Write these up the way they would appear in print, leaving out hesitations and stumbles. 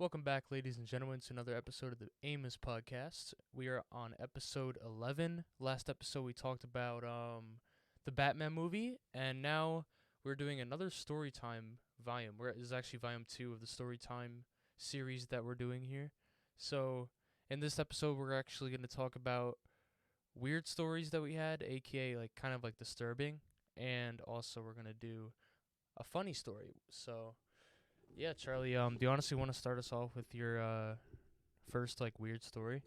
Welcome back, ladies and gentlemen, to another episode of the Aimless Podcast. We are on episode 11. Last episode, we talked about the Batman movie, and now we're doing another story time volume. This is actually volume 2 of the story time series that we're doing here. So, in this episode, we're actually going to talk about weird stories that we had, aka like kind of like disturbing, and also we're going to do a funny story. So, yeah, Charlie. Do you honestly want to start us off with your first like weird story?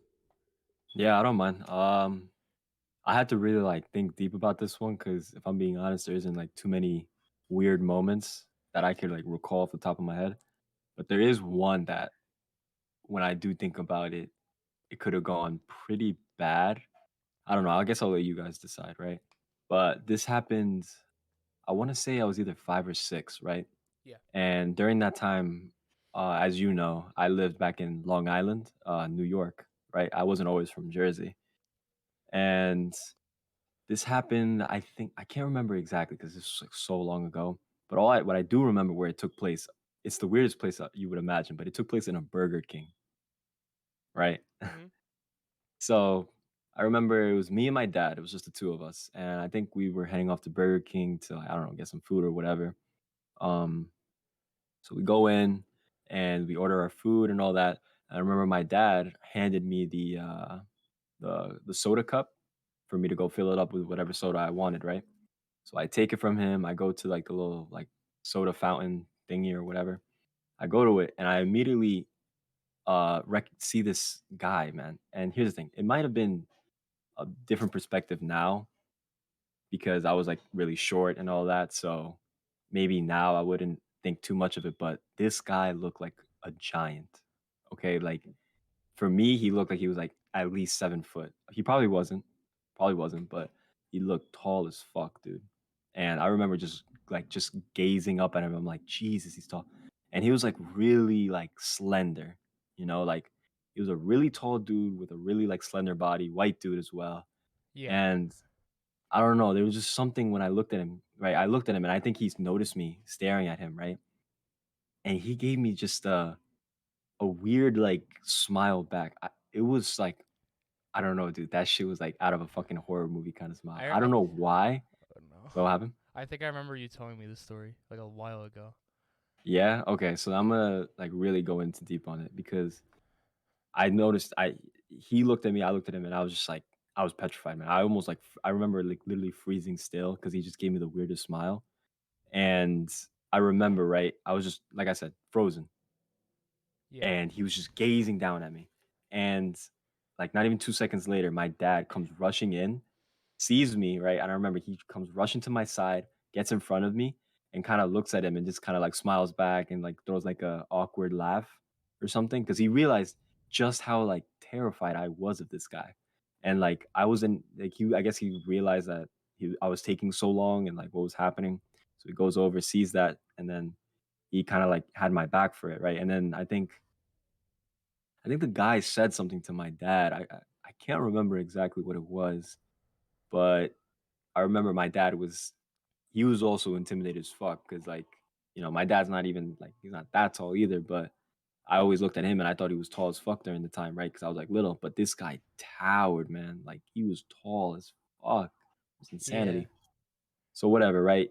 Yeah, I don't mind. I had to really think deep about this one because if I'm being honest, there isn't too many weird moments that I could recall off the top of my head. But there is one that when I do think about it, it could have gone pretty bad. I don't know. I guess I'll let you guys decide, right? But this happened. I want to say I was either 5 or 6, right? Yeah. And during that time, as you know, I lived back in Long Island, New York, right? I wasn't always from Jersey, and this happened, I think I can't remember exactly because this was so long ago. But what I do remember where it took place, it's the weirdest place you would imagine, but it took place in a Burger King, right? Mhm. So I remember it was me and my dad. It was just the two of us, and I think we were heading off to Burger King to I don't know, get some food or whatever. Um, so we go in and we order our food and all that. I remember my dad handed me the soda cup for me to go fill it up with whatever soda I wanted, right? So I take it from him. I go to the little soda fountain thingy or whatever. I go to it and I immediately see this guy, man. And here's the thing: it might have been a different perspective now because I was really short and all that. So maybe now I wouldn't think too much of it. But this guy looked like a giant. Okay, for me, he looked like he was at least 7 foot. He probably wasn't, but he looked tall as fuck, dude. And I remember just gazing up at him. I'm like, Jesus, he's tall. And he was really slender, he was a really tall dude with a really slender body, white dude as well. Yeah. And I don't know, there was just something when I looked at him, right? I looked at him and I think he's noticed me staring at him, right? And he gave me just a weird smile back. It was I don't know, dude. That shit was out of a fucking horror movie kind of smile. I I don't know why. don't know. What happened? I think I remember you telling me this story like a while ago. Yeah. Okay. So I'm gonna really go into deep on it because I noticed he looked at me, I looked at him, and I was just I was petrified, man. I almost I remember literally freezing still because he just gave me the weirdest smile, and I remember right. I was just like I said, frozen, Yeah. and he was just gazing down at me, and not even 2 seconds later, my dad comes rushing in, sees me, right? And I remember he comes rushing to my side, gets in front of me, and kind of looks at him and just kind of smiles back and throws a awkward laugh or something because he realized just how terrified I was of this guy. And I wasn't I guess he realized that I was taking so long and what was happening. So he goes over, sees that, and then he kind of had my back for it, right? And then I think the guy said something to my dad. I can't remember exactly what it was, but I remember my dad he was also intimidated as fuck because my dad's not even he's not that tall either, but I always looked at him and I thought he was tall as fuck during the time, right? Because I was little, but this guy towered, man. He was tall as fuck. It was Yeah. insanity. So whatever, right?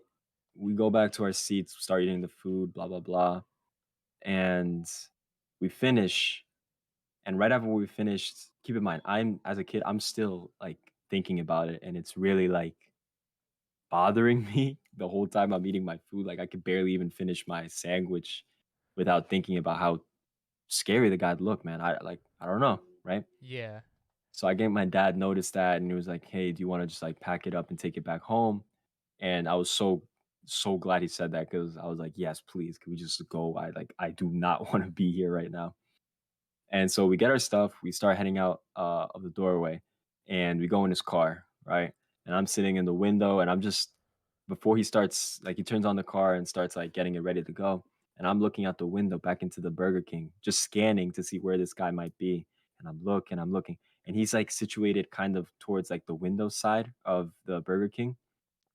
We go back to our seats, start eating the food, blah blah blah, and we finish. And right after we finished, keep in mind, I'm as a kid, I'm still thinking about it, and it's really bothering me the whole time I'm eating my food. I could barely even finish my sandwich without thinking about how scary the guy looked, man. I don't know, right? Yeah. So I get my dad noticed that and he was like, "Hey, do you want to just pack it up and take it back home?" And I was so glad he said that because I was like, "Yes, please. Can we just go? I do not want to be here right now." And so we get our stuff, we start heading out of the doorway, and we go in his car, right? And I'm sitting in the window, and I'm just before he starts, he turns on the car and starts getting it ready to go. And I'm looking out the window back into the Burger King, just scanning to see where this guy might be. And I'm looking, and he's situated kind of towards the window side of the Burger King.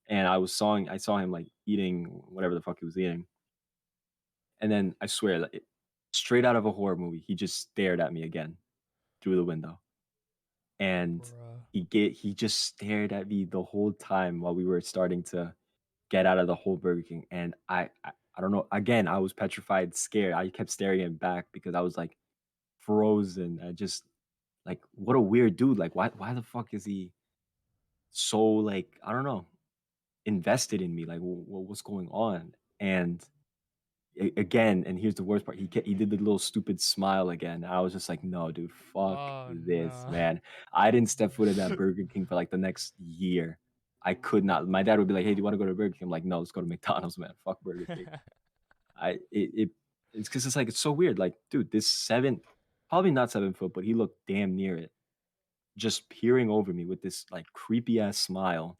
And I saw him eating whatever the fuck he was eating. And then I swear, straight out of a horror movie. He just stared at me again through the window, and Bruh. he just stared at me the whole time while we were starting to get out of the whole Burger King. And I don't know. Again, I was petrified, scared. I kept staring him back because I was like frozen. I just like, what a weird dude. Like, why the fuck is he so like, I don't know, invested in me? Like, what's going on? And again, and here's the worst part. He did the little stupid smile again. I was just like, no, dude, fuck Oh this, no. man. I didn't step foot in that Burger King for like the next year. I could not. My dad would be like, "Hey, do you want to go to Burger King?" I'm like, "No, let's go to McDonald's, man. Fuck Burger King." It's because it's like it's so weird. Like, dude, this probably not 7 foot, but he looked damn near it, just peering over me with this like creepy ass smile,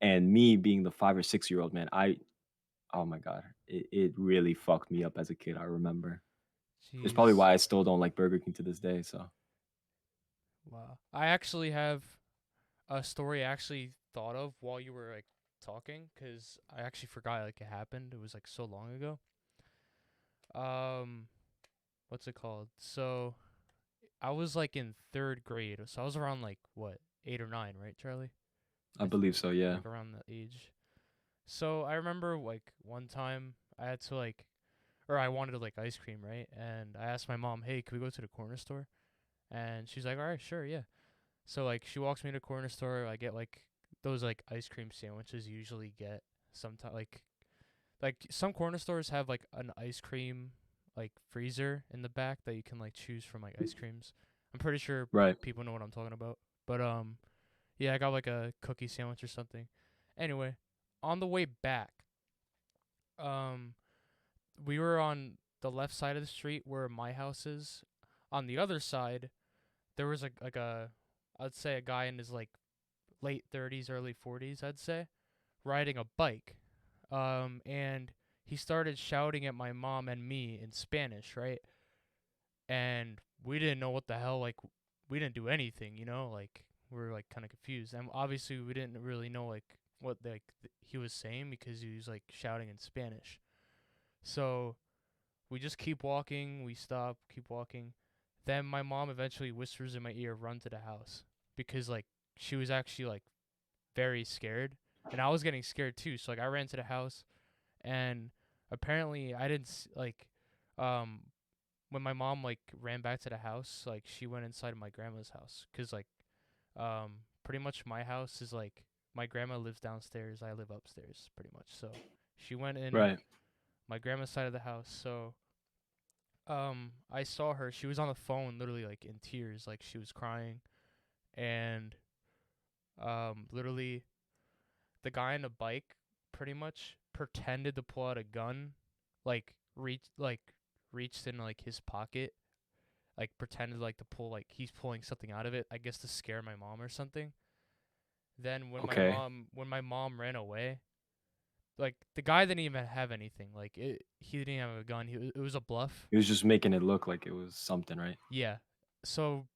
and me being the 5 or 6 year old man. Oh my god, it really fucked me up as a kid. I remember. It's probably Jeez. why I still don't like Burger King to this day. So Wow. I actually have a story I actually thought of while you were like talking, cuz I actually forgot like it happened. It was like so long ago. Um what's it called? So I was like in 3rd grade. So I was around like what, 8 or 9, right, Charlie? I believe so. Yeah, Like around that age. So I remember like one time I had to like, or I wanted like ice cream, right? And I asked my mom, "Hey, can we go to the corner store?" And she's like, "All right, sure, yeah." So like she walks me to the corner store. I get like those like ice cream sandwiches you usually get sometimes like some corner stores have like an ice cream like freezer in the back that you can like choose from like ice creams. I'm pretty sure right, people know what I'm talking about. But yeah, I got like a cookie sandwich or something. Anyway, on the way back, um we were on the left side of the street where my house is. On the other side, there was like a I'd say a guy in his like late 30s, early 40s, I'd say, riding a bike. And he started shouting at my mom and me in Spanish, right? And we didn't know what the hell, like, we didn't do anything, like, we were, like, kind of confused. And obviously, we didn't really know, like, what, like, he was saying because he was, like, shouting in Spanish. So we just keep walking, we stop, keep walking. Then my mom eventually whispers in my ear, run to the house. Because, like, she was actually, like, very scared. And I was getting scared too. So, like, I ran to the house. And apparently, I didn't, like, um, when my mom, like, ran back to the house, like, she went inside my grandma's house. Because, like, pretty much my house is, like, my grandma lives downstairs. I live upstairs, pretty much. So she went in right. my grandma's side of the house. So I saw her. She was on the phone, literally like in tears, like she was crying, and literally the guy on the bike pretty much pretended to pull out a gun, like reached in like his pocket, like pretended like to pull like he's pulling something out of it. I guess to scare my mom or something. Then Okay. when my mom ran away, like the guy didn't even have anything. Like he didn't have a gun. It was a bluff. He was just making it look like it was something, right? Yeah. So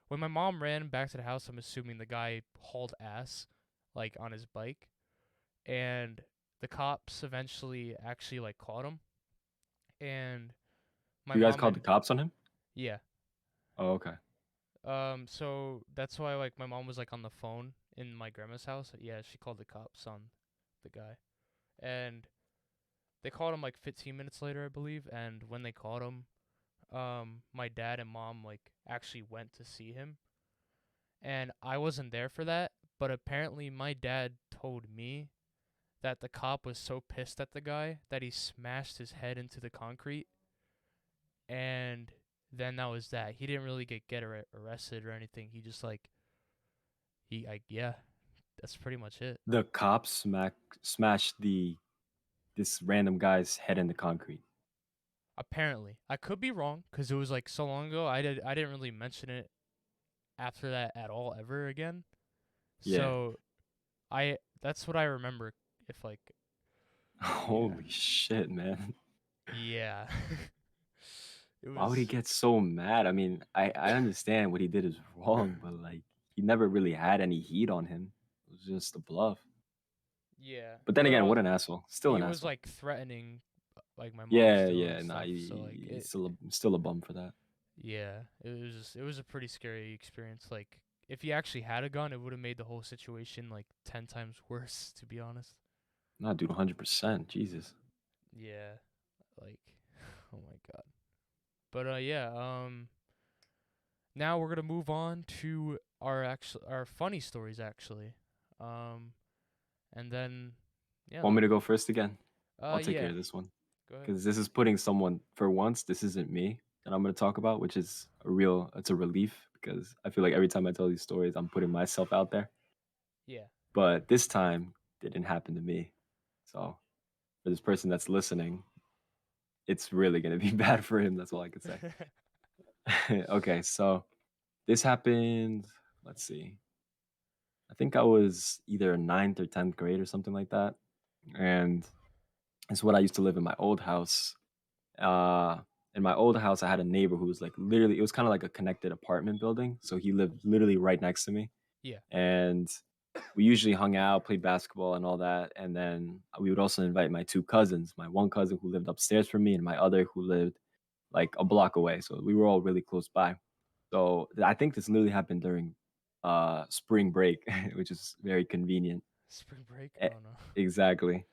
when my mom ran back to the house, I'm assuming the guy hauled ass, like on his bike, and the cops eventually actually like caught him. And my You guys mom called the and cops on him? yeah, Oh, okay. so that's why like my mom was like on the phone in my grandma's house. Yeah, she called the cops on the guy, and they called him like 15 minutes later, I believe. And when they called him, my dad and mom like actually went to see him, and I wasn't there for that, but apparently my dad told me that the cop was so pissed at the guy that he smashed his head into the concrete, and then that was that. He didn't really get arrested or anything. He just like he like yeah, that's pretty much it. The cops smashed this random guy's head in the concrete. Apparently, I could be wrong because it was like so long ago. I didn't really mention it after that at all ever again. Yeah. So I that's what I remember. If like yeah Holy shit, man. yeah. It Why would he was get so mad? I mean, I understand what he did is wrong, but like he never really had any heat on him. It was just a bluff. yeah, But then but again, what an asshole. Still he an was asshole. like threatening like my mom Yeah, still and yeah, nah, stuff. So like still a bum for that. yeah, it was a pretty scary experience. Like if he actually had a gun, it would have made the whole situation like 10 times worse. To be honest. Nah, dude, 100%. Jesus. Yeah, like oh my god. But yeah, now we're gonna move on to our funny stories actually. Um, and then yeah, Want me to go first again? I'll take care yeah, of this one go ahead. because this is putting someone for once. This isn't me that I'm going to talk about, which is a real. It's a relief because I feel like every time I tell these stories, I'm putting myself out there. Yeah. But this time, it didn't happen to me. So for this person that's listening, it's really going to be bad for him. That's all I could say. Okay, so this happened. Let's see. I think I was either ninth or 10th grade or something like that, and it's what I used to live in my old house. Uh, in my old house, I had a neighbor who was like literally, it was kind of like a connected apartment building. So he lived literally right next to me. Yeah. And we usually hung out, played basketball and all that. And then we would also invite my two cousins, my one cousin who lived upstairs from me and my other who lived like a block away. So we were all really close by. So I think this literally happened during spring break, which is very convenient. Spring break? E- Oh no. Exactly.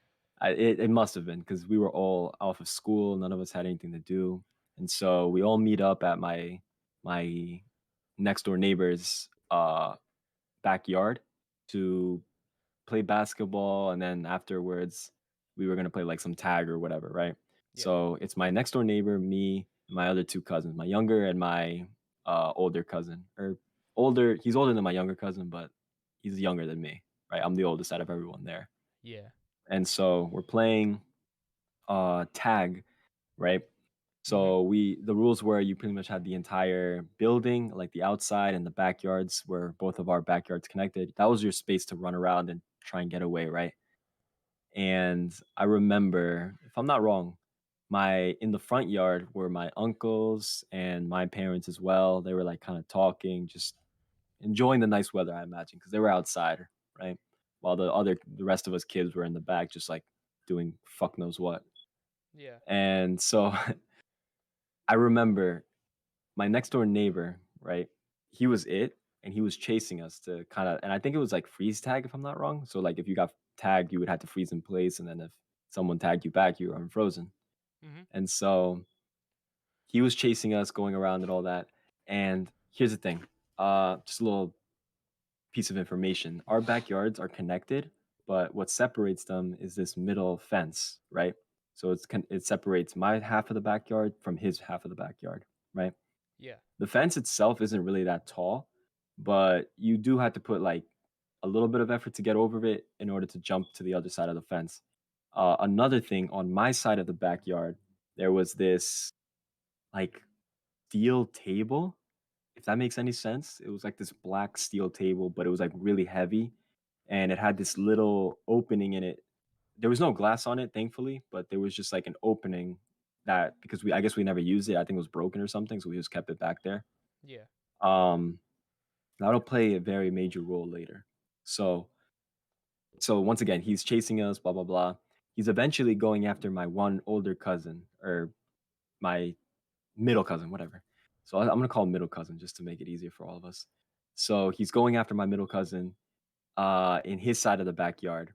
It must have been because we were all off of school. None of us had anything to do, and so we all meet up at my next door neighbor's backyard to play basketball, and then afterwards we were gonna play like some tag or whatever, right? Yeah. So it's my next door neighbor, me, and my other two cousins, my younger and my older cousin, or older. He's older than my younger cousin, but he's younger than me, right? I'm the oldest out of everyone there. Yeah. And so we're playing tag, right? Mhm. So the rules were you pretty much had the entire building, like the outside and the backyards where both of our backyards connected. That was your space to run around and try and get away, right? And I remember, if I'm not wrong, my in the front yard were my uncles and my parents as well. They were like kind of talking, just enjoying the nice weather, I imagine, because they were outside, right? While the rest of us kids were in the back, just like doing fuck knows what. Yeah. And so I remember my next door neighbor, right? He was it, and he was chasing us to kind of, and I think it was like freeze tag, if I'm not wrong. So like if you got tagged, you would have to freeze in place, and then if someone tagged you back, you were unfrozen. Mhm. And so he was chasing us, going around and all that. And here's the thing, just a little piece of information. Our backyards are connected, but what separates them is this middle fence, right? So it separates my half of the backyard from his half of the backyard, right? Yeah. The fence itself isn't really that tall, but you do have to put like a little bit of effort to get over it in order to jump to the other side of the fence. Another thing on my side of the backyard, there was this like steel table, if that makes any sense. It was like this black steel table, but it was like really heavy and it had this little opening in it. There was no glass on it, thankfully, but there was just like an opening that because I guess we never used it. I think it was broken or something, so we just kept it back there. Yeah. Um, That'll play a very major role later. So, so once again, he's chasing us, blah blah blah. He's eventually going after my one older cousin or my middle cousin, whatever. So I'm gonna call him middle cousin just to make it easier for all of us. So he's going after my middle cousin in his side of the backyard,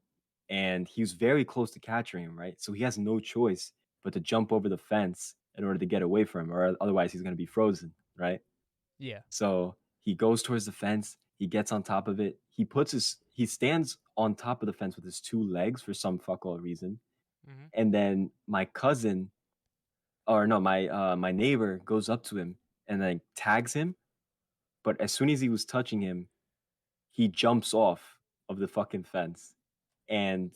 and he's very close to capturing him, right? So he has no choice but to jump over the fence in order to get away from him, or otherwise he's gonna be frozen, right? Yeah. So he goes towards the fence. He gets on top of it. He stands on top of the fence with his two legs for some fuck all reason. Mhm. And then my cousin, or no, my neighbor goes up to him and then tags him. But as soon as he was touching him, he jumps off of the fucking fence and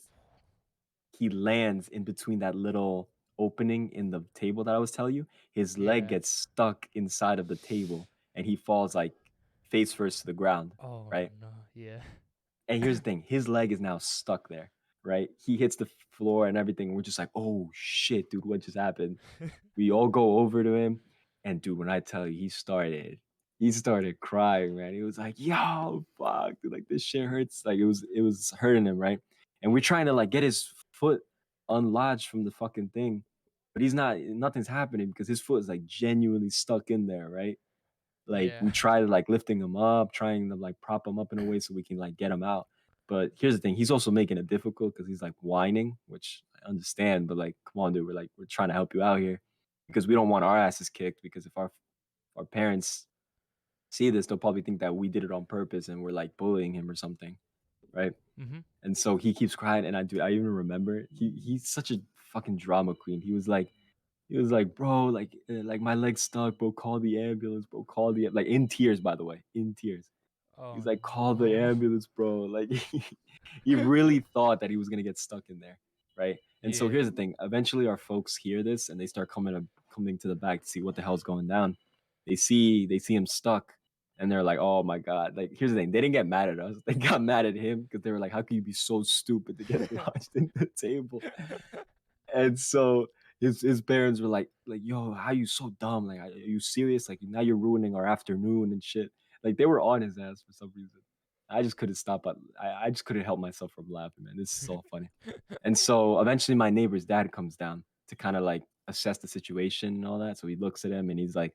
he lands in between that little opening in the table that I was telling you. His leg Yeah. gets stuck inside of the table and he falls like face first to the ground, Oh right? no. Yeah. And here's the thing, his leg is now stuck there, right? He hits the floor and everything. We're just like, oh shit, dude, what just happened? We all go over to him, and dude, when I tell you, he started crying, man. He was like, "Yo, fuck, dude, like this shit hurts." Like it was hurting him, right? And we're trying to like get his foot unlodged from the fucking thing, but he's not. Nothing's happening because his foot is like genuinely stuck in there, right? Like Yeah. we try to like lifting him up, trying to like prop him up in a way so we can like get him out. But here's the thing, he's also making it difficult because he's like whining, which I understand, but like, come on, dude, we're trying to help you out here because we don't want our asses kicked because if our parents see this, they'll probably think that we did it on purpose and we're like bullying him or something, right? Mhm. And so he keeps crying, and I even remember he's such a fucking drama queen. He was like, bro, like my leg's stuck, bro. Call the ambulance, bro. Call the like in tears, by the way, in tears. Oh He's like, call the no. ambulance, bro. Like he really thought that he was gonna get stuck in there, right? And so Yeah. here's the thing. Eventually, our folks hear this and they start coming to the back to see what the hell's going down. They see him stuck, and they're like, oh my god. Like here's the thing. They didn't get mad at us. They got mad at him because they were like, how can you be so stupid to get lodged in the table? And so his parents were like, yo, how you so dumb? Like, are you serious? Like now you're ruining our afternoon and shit. Like they were on his ass for some reason. I just couldn't stop. I just couldn't help myself from laughing, man. This is so funny. And so eventually my neighbor's dad comes down to kind of like assess the situation and all that. So he looks at him and he's like,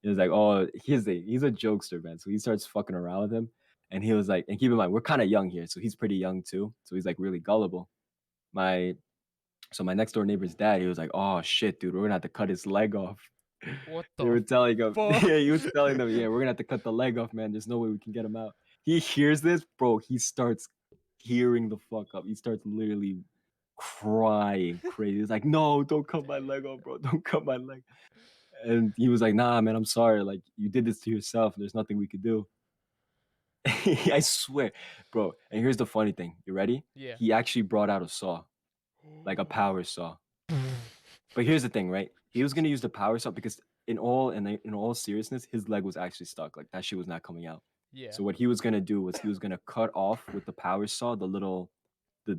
oh, he's a jokester, man. So he starts fucking around with him. And he was like, and keep in mind, we're kind of young here. So he's pretty young too. So he's like really gullible. My so my next door neighbor's dad, he was like, "Oh shit, dude, we're gonna have to cut his leg off." What They the were telling him, fuck? yeah, he was telling them, yeah, we're gonna have to cut the leg off, man. There's no way we can get him out. He hears this, bro. He starts tearing the fuck up. He starts literally crying crazy. He's like, "No, don't cut my leg off, bro. Don't cut my leg." And he was like, "Nah, man, I'm sorry. Like, you did this to yourself, and there's nothing we could do." I swear, bro. And here's the funny thing. You ready? Yeah. He actually brought out a saw, like a power saw. But here's the thing, right? He was gonna use the power saw because in all seriousness, his leg was actually stuck. Like that shit was not coming out. Yeah. So what he was gonna do was he was gonna cut off with the power saw the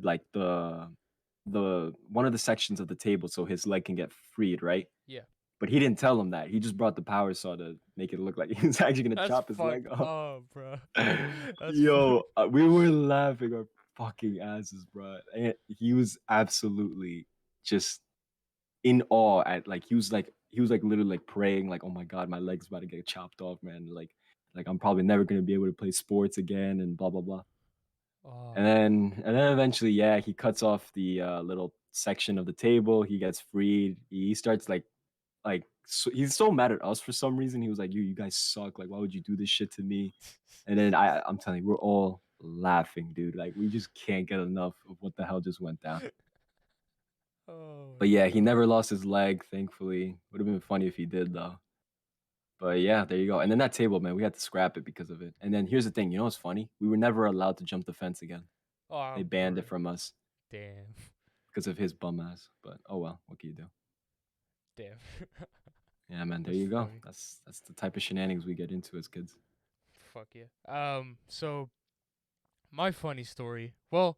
like the one of the sections of the table so his leg can get freed, right? Yeah. But he didn't tell him that. He just brought the power saw to make it look like he was actually gonna That's chop his leg fucked off. up, bro. That's Yo, fucked. we were laughing our fucking asses, bro. And he was absolutely just in awe at like he was like literally like praying like, oh my god, my leg's about to get chopped off, man. Like I'm probably never gonna be able to play sports again and blah blah blah. Oh. And then eventually, yeah, he cuts off the little section of the table. He gets freed. He starts he's so mad at us for some reason. He was like, you guys suck. Like, why would you do this shit to me? And then I'm telling you, we're all laughing, dude. Like we just can't get enough of what the hell just went down. Oh But yeah, he no. never lost his leg, thankfully. Would have been funny if he did though. But yeah, there you go. And then that table, man, we had to scrap it because of it. And then here's the thing, you know what's funny? We were never allowed to jump the fence again. Oh, They banned it from us damn. because of his bum ass. But oh well, what can you do? Damn. Yeah, man, there That's you go. funny. That's the type of shenanigans we get into as kids. Fuck yeah. So my funny story. Well,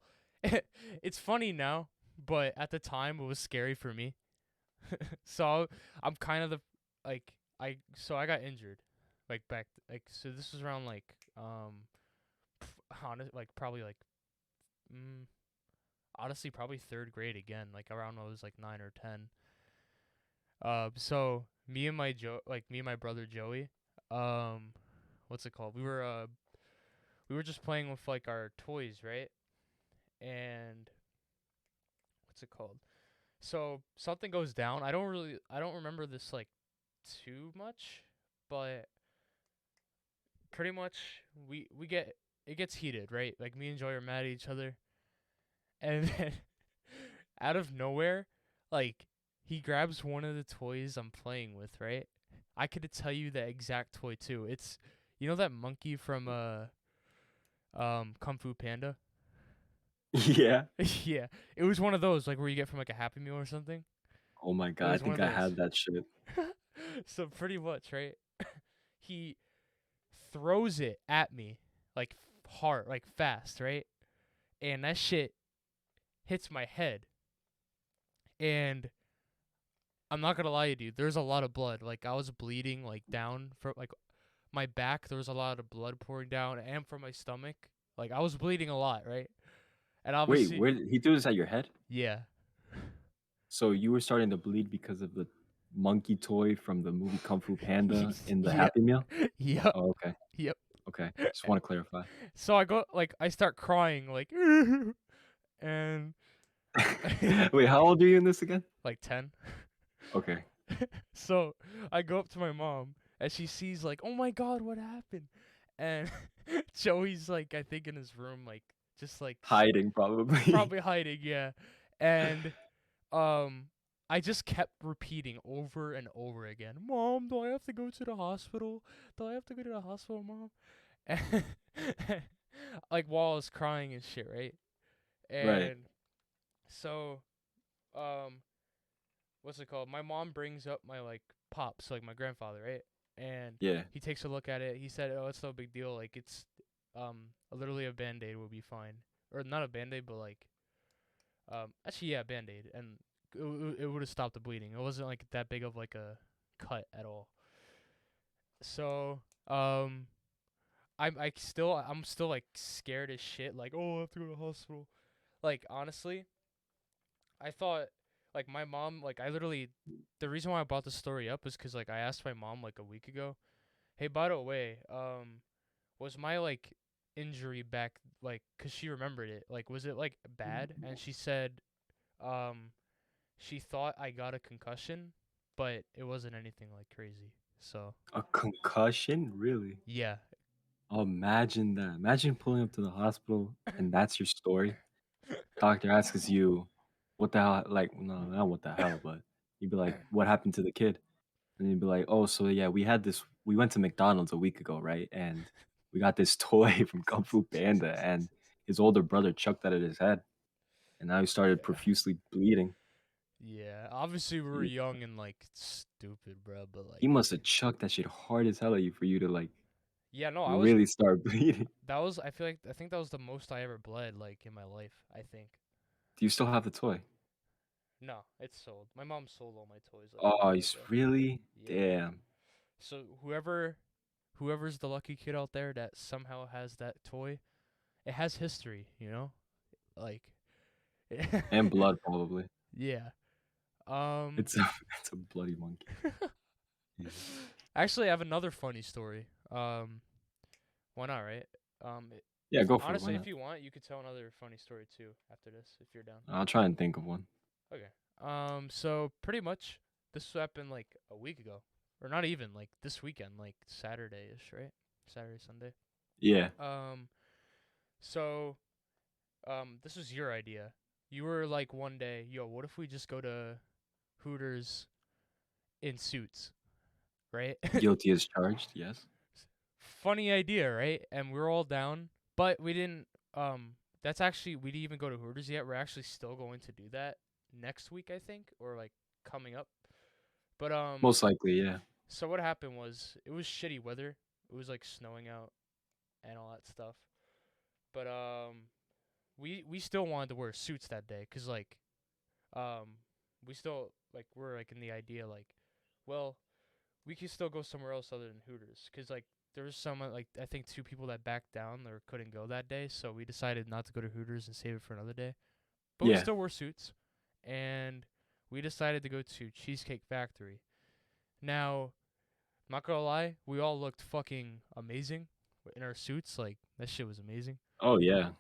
it's funny now, but at the time it was scary for me. So I'm kind of the I got injured, like back so this was around like like probably like mm, honestly probably third grade again, like around when I was like 9 or 10. So me and my brother Joey, um, what's it called? We were just playing with like our toys, right? And what's it called? So something goes down. I don't remember this like too much, but pretty much we get it gets heated, right? Like me and Joey are mad at each other, and then out of nowhere, like he grabs one of the toys I'm playing with, right? I could tell you the exact toy too. It's you know that monkey from Kung Fu Panda? Yeah. Yeah. It was one of those like where you get from like a Happy Meal or something. Oh my It god, I was one think of I those. had that shit. So pretty much, right? He throws it at me like hard, like fast, right? And that shit hits my head. And I'm not gonna lie to you, dude. There's a lot of blood. Like I was bleeding like down from like my back. There was a lot of blood pouring down, and from my stomach. Like I was bleeding a lot, right? And Wait, obviously, where did he threw this at your head? yeah. So you were starting to bleed because of the monkey toy from the movie Kung Fu Panda in the Yeah. Happy Meal? Yep. Oh, okay. Yep. Okay. Just want to clarify. So I go like I start crying like and Wait, how old are you in this again? like 10. Okay. So I go up to my mom and she sees like, "Oh my god, what happened?" And Joey's like I think in his room like just like Hiding probably. probably hiding, yeah. And um I just kept repeating over and over again, "Mom, do I have to go to the hospital? Do I have to go to the hospital, Mom?" And like while I was crying and shit, right? Right. And so um what's it called? My mom brings up my like pops, like my grandfather, right? And Yeah. he takes a look at it. He said, "Oh, it's no big deal. Like it's literally a band-aid will be fine." Or not a band-aid, but like actually yeah, band-aid, and it would have stopped the bleeding. It wasn't like that big of like a cut at all. So, I'm still like scared as shit like, "Oh, I have to go to the hospital." Like honestly, I thought like my mom like I literally the reason why I brought this story up is cuz like I asked my mom like a week ago, "Hey, by the way, was my like injury back like cuz she remembered it. Like was it like bad?" And she said um she thought I got a concussion, but it wasn't anything like crazy. So, A concussion? Really? yeah. Oh, imagine that. Imagine pulling up to the hospital and that's your story. Doctor asks you, what the hell? Like, no, not what the hell, but you'd be like, what happened to the kid? And you'd be like, oh, so yeah, we went to McDonald's a week ago, right? And we got this toy from Kung Fu Panda, and his older brother chucked that at his head, and now he started Yeah. profusely bleeding. Yeah. Obviously we were He young and like stupid, bro, but he like must have chucked that shit hard as hell at you for you to like yeah, no, I was really start bleeding. that was I feel like I think that was the most I ever bled like in my life, I think. Do you still have the toy? No, it's sold. My mom sold all my toys like a Oh, while he's ago. really? Yeah. Damn. So whoever's the lucky kid out there that somehow has that toy, it has history, you know? Like And blood probably. yeah. Um It's a it's a bloody monkey. Jesus. Actually I have another funny story. Why not, right? Yeah, If go for it. Why honestly if not? you want, you could tell another funny story too after this if you're down. I'll try and think of one. Okay. So pretty much this happened like a week ago. Or not even, like this weekend, like Saturday ish, right? Saturday, Sunday. Yeah. Um so this was your idea. You were like one day, yo, what if we just go to Hooters in suits, right? Guilty as charged. Yes. Funny idea, right? And we were all down, but we didn't that's actually we didn't even go to Hooters yet. We're actually still going to do that next week, I think, or like coming up. But Most likely, yeah. so what happened was it was shitty weather. It was like snowing out and all that stuff. But we still wanted to wear suits that day cuz like um we still like we're like in the idea like well, we could still go somewhere else other than Hooters cuz like there was some like I think two people that backed down or couldn't go that day, so we decided not to go to Hooters and save it for another day. But we Yeah. still wore suits and we decided to go to Cheesecake Factory. Now, not gonna lie, we all looked fucking amazing in our suits. Like that shit was amazing. Oh yeah.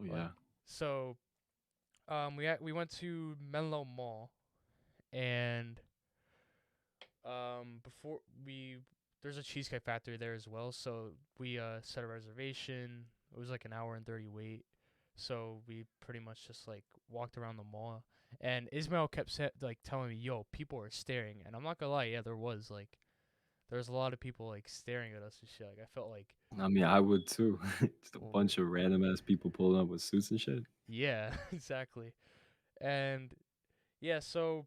Oh Like yeah. so, we went to Menlo Mall and before we there's a Cheesecake Factory there as well. So we set a reservation. It was like an hour and 30 wait. So we pretty much just like walked around the mall. And Ismail kept like telling me, "Yo, people are staring." And I'm not gonna lie, yeah, there was a lot of people like staring at us and shit. Like I felt like, I mean, I would too. Just a well, bunch of random ass people pulling up with suits and shit. yeah, exactly. And yeah, so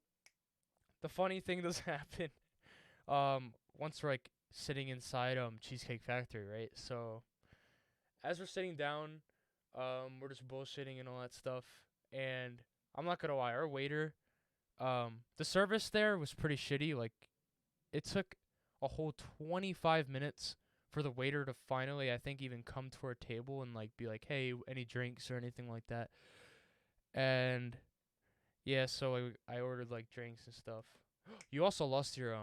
the funny thing does happen. Once we're like sitting inside Cheesecake Factory, right? So as we're sitting down, we're just bullshitting and all that stuff. And I'm not gonna lie, our waiter, the service there was pretty shitty. Like it took a whole 25 minutes for the waiter to finally, I think, even come to our table and like be like, "Hey, any drinks or anything like that?" And Yeah, so I ordered like drinks and stuff. You also lost your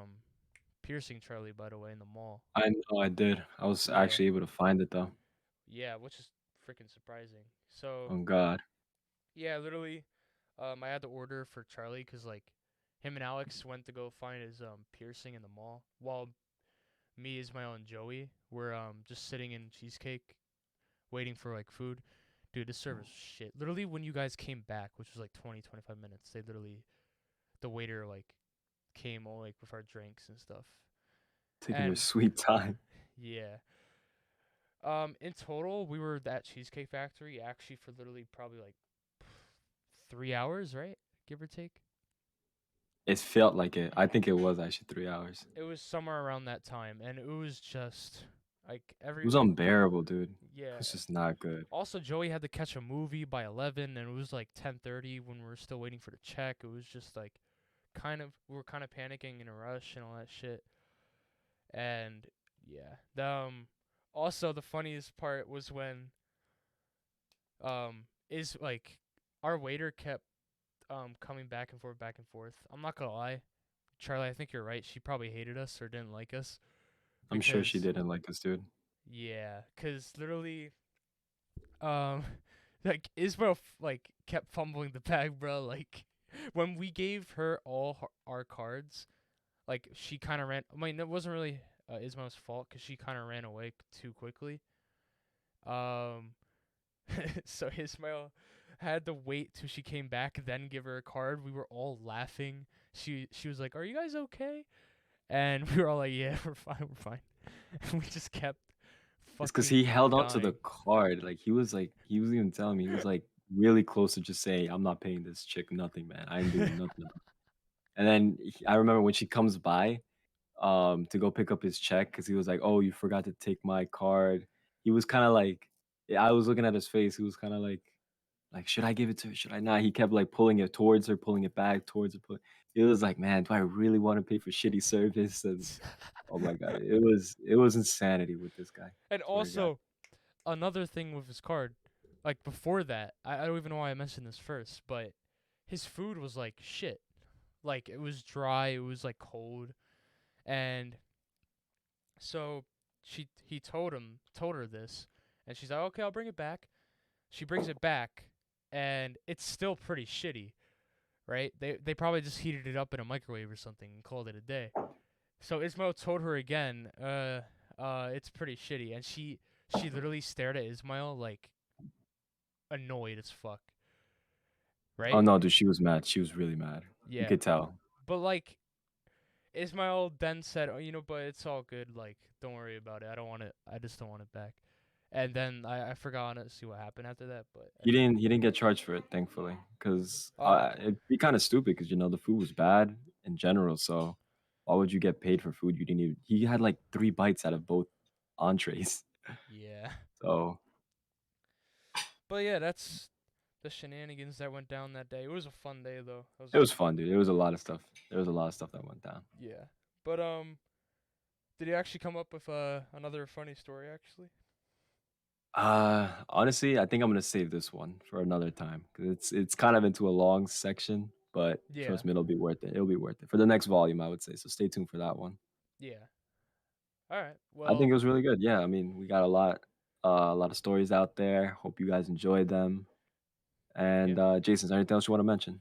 piercing, Charlie, by the way, in the mall. I know I did. I was Yeah, actually able to find it though. yeah, which is freaking surprising. So Oh God. yeah, literally, I had to order for Charlie because like him and Alex went to go find his piercing in the mall, while me, Ismail, and Joey were just sitting in Cheesecake waiting for like food. Dude, this service was shit. Literally, when you guys came back, which was like 20, 25 minutes, the waiter like came all like with our drinks and stuff. Taking your And sweet time. yeah. In total, we were at Cheesecake Factory actually for literally probably like 3 hours, right? Give or take. It felt like it. I think it was actually 3 hours. It was somewhere around that time, and it was just like It was unbearable, dude. It yeah. was just not good. Also, Joey had to catch a movie by 11, and it was like 10:30 when we were still waiting for the check. It was just like we were kind of panicking in a rush and all that shit. And yeah, also the funniest part was when is like our waiter kept coming back and forth. I'm not gonna lie, Charlie, I think you're right. She probably hated us or didn't like us I'm sure she because didn't like us, dude. yeah, cause literally um like Isabel like kept fumbling the bag, bro. Like when we gave her all our cards, like she kind of ran. I mean, it wasn't really Ismail's fault because she kind of ran away too quickly. Um, so Ismail had to wait till she came back, then give her a card. We were all laughing. She was like, "Are you guys okay?" And we were all like, "Yeah, we're fine, we're fine." And we just kept It's because fucking he held on to the dying. card. Like he was even telling me he was like really close to just saying, "I'm not paying this chick nothing, man. I ain't doing nothing." And then I remember when she comes by, to go pick up his check because he was like, "Oh, you forgot to take my card." He was kind of like, yeah, I was looking at his face. He was kind of like, should I give it to her? Should I not? He kept like pulling it towards her, pulling it back towards her. It was like, man, do I really want to pay for shitty service? And oh my god, it was insanity with this guy. And Swear to God. also another thing with his card, like before that, I don't even know why I mentioned this first, but his food was like shit. Like it was dry, it was like cold, and so he told her this, and she's like, okay, I'll bring it back. She brings it back, and it's still pretty shitty, right? They probably just heated it up in a microwave or something and called it a day. So Ismail told her again, it's pretty shitty, and she literally stared at Ismail like annoyed as fuck, Oh right? no, dude, she was mad. She was really mad. You Yeah, could tell. but like Ismail then said, "Oh, but it's all good. Like, don't worry about it. I don't want it. I just don't want it back." And then I forgot to see what happened after that, but I think He didn't get charged for it, thankfully, because oh it'd be kind of stupid because the food was bad in general. So why would you get paid for food you didn't even? He had like 3 bites out of both entrees. yeah. So But yeah, that's the shenanigans that went down that day. It was a fun day though. It was it was fun, dude. It was a lot of stuff. There was a lot of stuff that went down. yeah. But did you actually come up with another funny story actually? Honestly, I think I'm gonna save this one for another time because it's kind of into a long section, but Yeah. trust me, it'll be worth it. It'll be worth it for the next volume, I would say. So stay tuned for that one. Yeah. All right. I think Well, it was really good. Yeah, I mean, we got a lot of stories out there. Hope you guys enjoyed them. yeah. And Jason, is there anything else you want to mention?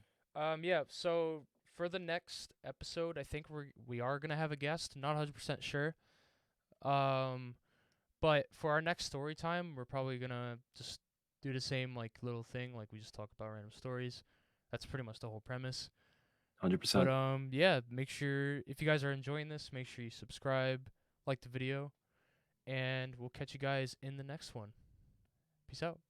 Yeah, so for the next episode, I think we are going to have a guest, not 100% sure. Um But for our next story time, we're probably gonna just do the same like little thing, like we just talk about random stories. That's pretty much the whole premise. But 100%. yeah, make sure if you guys are enjoying this, make sure you subscribe, like the video, and we'll catch you guys in the next one. Peace out.